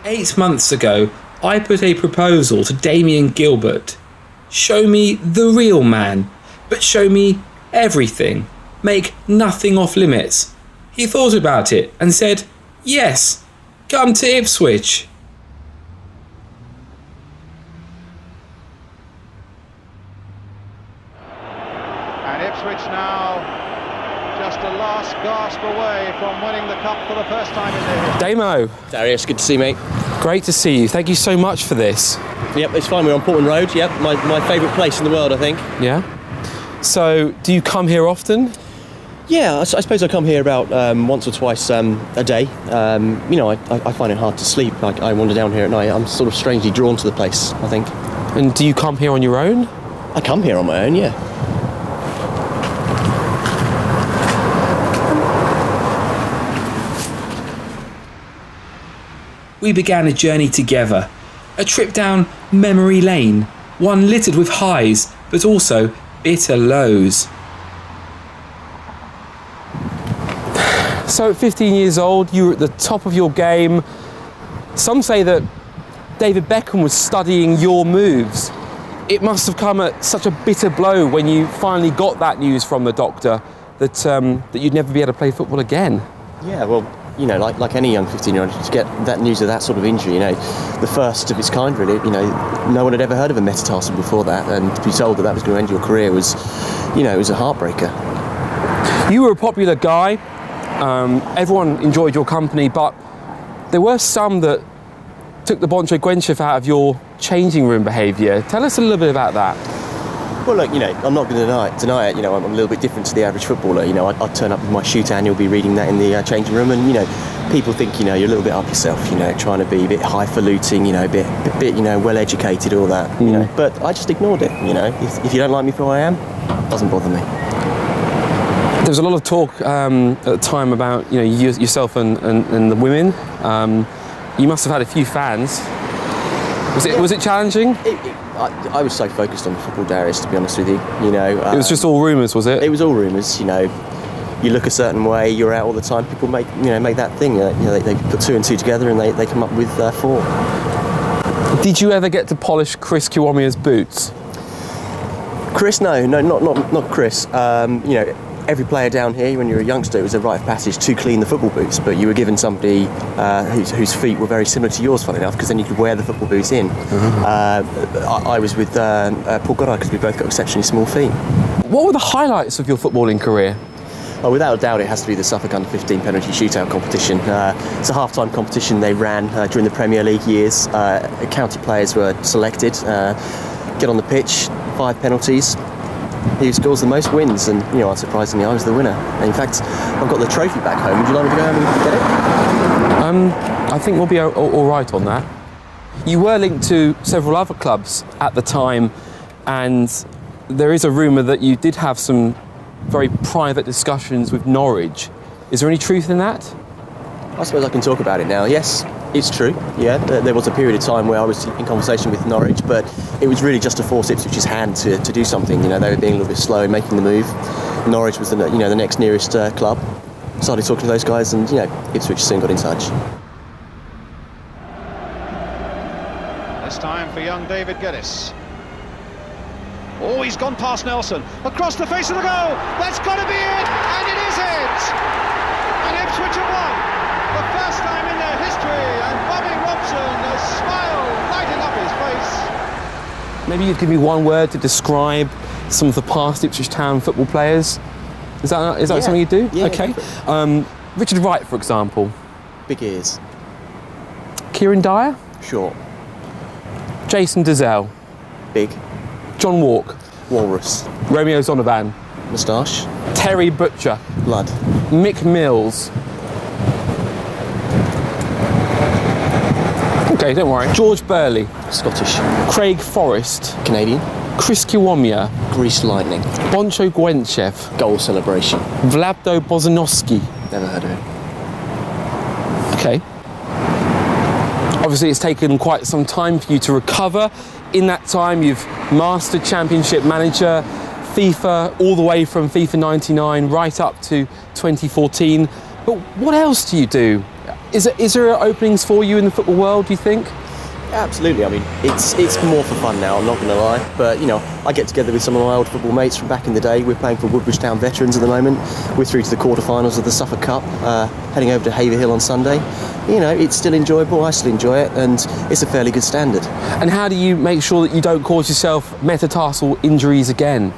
8 months ago, I put a proposal to Damian Gilbert. Show me the real man, but show me everything. Make nothing off limits. He thought about it and said, yes, come to Ipswich. And Ipswich now just a last gasp away from winning the cup for the first time in their history. Damo. Darius, good to see you, mate. Great to see you. Thank you so much for this. Yep, it's fine. We're on Portland Road. Yep, my favourite place in the world, I think. Yeah? So, do you come here often? Yeah, I suppose I come here about once or twice a day. You know, I find it hard to sleep. I wander down here at night. I'm sort of strangely drawn to the place, I think. And do you come here on your own? I come here on my own, yeah. We began a journey together, a trip down memory lane, one littered with highs, but also bitter lows. So at 15 years old, you were at the top of your game. Some say that David Beckham was studying your moves. It must have come at such a bitter blow when you finally got that news from the doctor that, that you'd never be able to play football again. Yeah, well, you know, like any young 15-year-old, to get that news of that sort of injury, you know, the first of its kind, really. You know, no one had ever heard of a metatarsal before that, and to be told that that was going to end your career was, you know, it was a heartbreaker. You were a popular guy. Everyone enjoyed your company, but there were some that took the Boncho Gwenchef out of your changing room behaviour. Tell us a little bit about that. Well, look, you know, I'm not going to deny it. You know, I'm a little bit different to the average footballer. You know, I'd turn up with my shooter and you'll be reading that in the changing room, and you know, people think, you know, you're a little bit up yourself. You know, trying to be a bit highfalutin. You know, a bit, you know, well educated, all that. You know, but I just ignored it. You know, if you don't like me for who I am, it doesn't bother me. There was a lot of talk at the time about, you know, yourself and the women. You must have had a few fans. Was it challenging? I was so focused on the football, Darius, to be honest with you. You know, it was just all rumours, was it? It was all rumours. You know, you look a certain way, you're out all the time. People make that thing. You know, they put two and two together and they come up with four. Did you ever get to polish Chris Kiwamia's boots? Chris, no, not Chris. You know, every player down here, when you're a youngster, it was a rite of passage to clean the football boots, but you were given somebody whose feet were very similar to yours, funny enough, because then you could wear the football boots in. I was with Paul Goddard because we both got exceptionally small feet. What were the highlights of your footballing career? Oh, without a doubt, it has to be the Suffolk Under-15 penalty shootout competition. It's a half-time competition they ran during the Premier League years. County players were selected, get on the pitch, 5 penalties. Who scores the most wins, and you know, unsurprisingly, I was the winner. And in fact, I've got the trophy back home. Would you like me to go home and get it? I think we'll be all right on that. You were linked to several other clubs at the time, and there is a rumour that you did have some very private discussions with Norwich. Is there any truth in that? I suppose I can talk about it now. Yes, it's true. Yeah, there was a period of time where I was in conversation with Norwich, but it was really just to force Ipswich's hand to do something. You know, they were being a little bit slow in making the move. Norwich was the next nearest club. Started talking to those guys, and you know, Ipswich soon got in touch. This time for young David Geddes. Oh, he's gone past Nelson. Across the face of the goal. That's got to be it, and it is it. And Ipswich have won. The first time in their history, and Bobby Robson, a smile lighting up his face. Maybe you'd give me one word to describe some of the past Ipswich Town football players. Is that something you do? Yeah. Okay. Richard Wright, for example. Big ears. Kieran Dyer. Short. Jason Dezelle. Big. John Walk. Walrus. Romeo Zonovan. Moustache. Terry Butcher. Blood. Mick Mills. Okay, don't worry. George Burley. Scottish. Craig Forrest. Canadian. Chris Kiwamia. Grease lightning. Boncho Gwenchef. Goal celebration. Vladimir Bozanovsky. Never heard of it. Okay. Obviously, it's taken quite some time for you to recover. In that time, you've mastered Championship Manager, FIFA, all the way from FIFA 99 right up to 2014. But what else do you do? Is there openings for you in the football world, do you think? Absolutely. I mean, it's more for fun now, I'm not going to lie. But, you know, I get together with some of my old football mates from back in the day. We're playing for Woodbridge Town Veterans at the moment. We're through to the quarterfinals of the Suffolk Cup, heading over to Haverhill on Sunday. You know, it's still enjoyable, I still enjoy it, and it's a fairly good standard. And how do you make sure that you don't cause yourself metatarsal injuries again?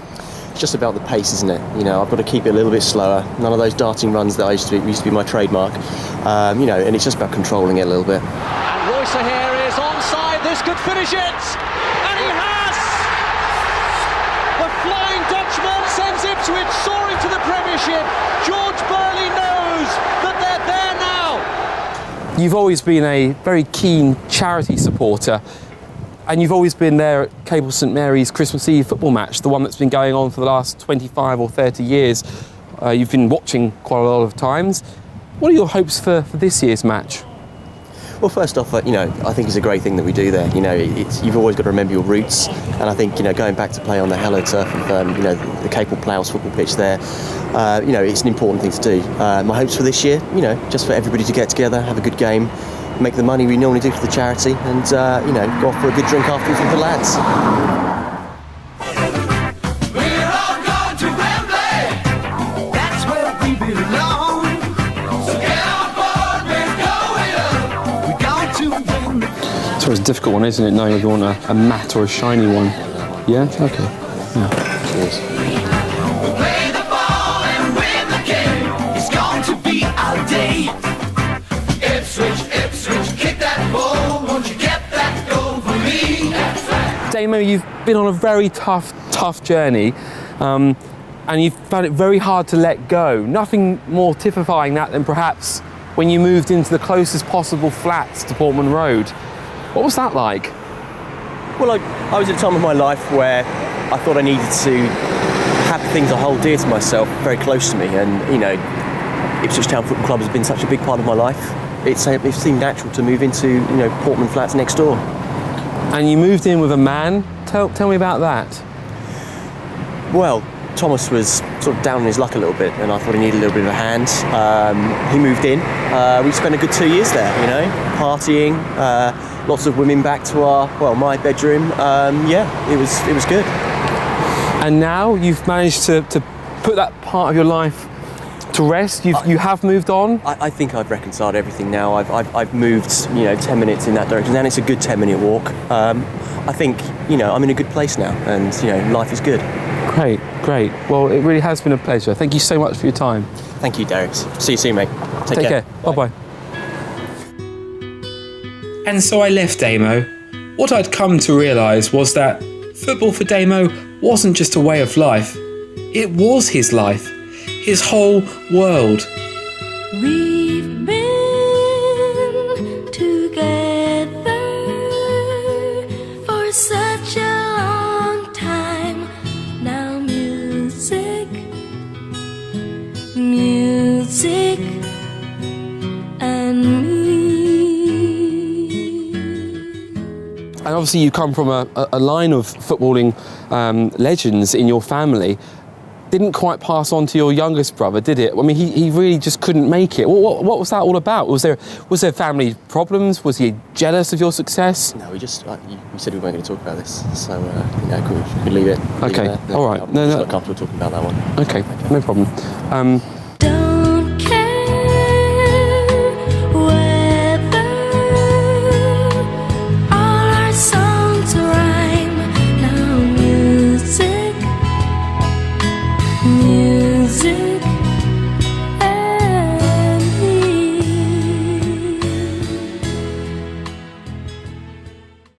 It's just about the pace, isn't it? You know, I've got to keep it a little bit slower. None of those darting runs that used to be my trademark. You know, and it's just about controlling it a little bit. And Royce here is onside. This could finish it. And he has! The Flying Dutchman sends Ipswich soaring to the Premiership. George Burley knows that they're there now. You've always been a very keen charity supporter, and you've always been there at Capel St Mary's Christmas Eve football match, the one that's been going on for the last 25 or 30 years. You've been watching quite a lot of times. What are your hopes for this year's match? Well, first off, you know, I think it's a great thing that we do there. You know, you've always got to remember your roots, and I think, you know, going back to play on the hallowed turf of, you know, the Capel Ploughs football pitch there, you know, it's an important thing to do. My hopes for this year, you know, just for everybody to get together, have a good game, make the money we normally do for the charity, and, you know, go off for a good drink afterwards with the lads. It's always a difficult one, isn't it, knowing if you want a matte or a shiny one? Yeah? Okay. Yeah. Cheers. Play the ball and win the game. It's going to be our day. Ipswich, Ipswich, kick that ball. Won't you get that goal for me? Damo, you've been on a very tough journey, and you've found it very hard to let go. Nothing more typifying that than perhaps when you moved into the closest possible flats to Portman Road. What was that like? Well, I was at a time of my life where I thought I needed to have things I hold dear to myself very close to me, and, you know, Ipswich Town Football Club has been such a big part of my life. It seemed natural to move into, you know, Portman Flats next door. And you moved in with a man. Tell me about that. Well, Thomas was sort of down on his luck a little bit, and I thought he needed a little bit of a hand. He moved in. We spent a good 2 years there, you know, partying, lots of women back to my bedroom. Yeah, it was good. And now you've managed to put that part of your life to rest. You have moved on. I think I've reconciled everything now. I've moved, you know, 10 minutes in that direction, and it's a good 10-minute walk. I think, you know, I'm in a good place now, and, you know, life is good. Great. Well, it really has been a pleasure. Thank you so much for your time. Thank you, Darius. See you soon, mate. Take care. Bye-bye. And so I left Damo. What I'd come to realise was that football for Damo wasn't just a way of life. It was his life, his whole world. We've been together for such a long time. Now music and me. And obviously you come from a line of footballing legends in your family. Didn't quite pass on to your youngest brother, did it? I mean, he really just couldn't make it. What was that all about? Was there family problems? Was he jealous of your success? No, we said we weren't going to talk about this, so you know, we leave it. Okay, all right. I'm just not comfortable talking about that one. Okay, no problem.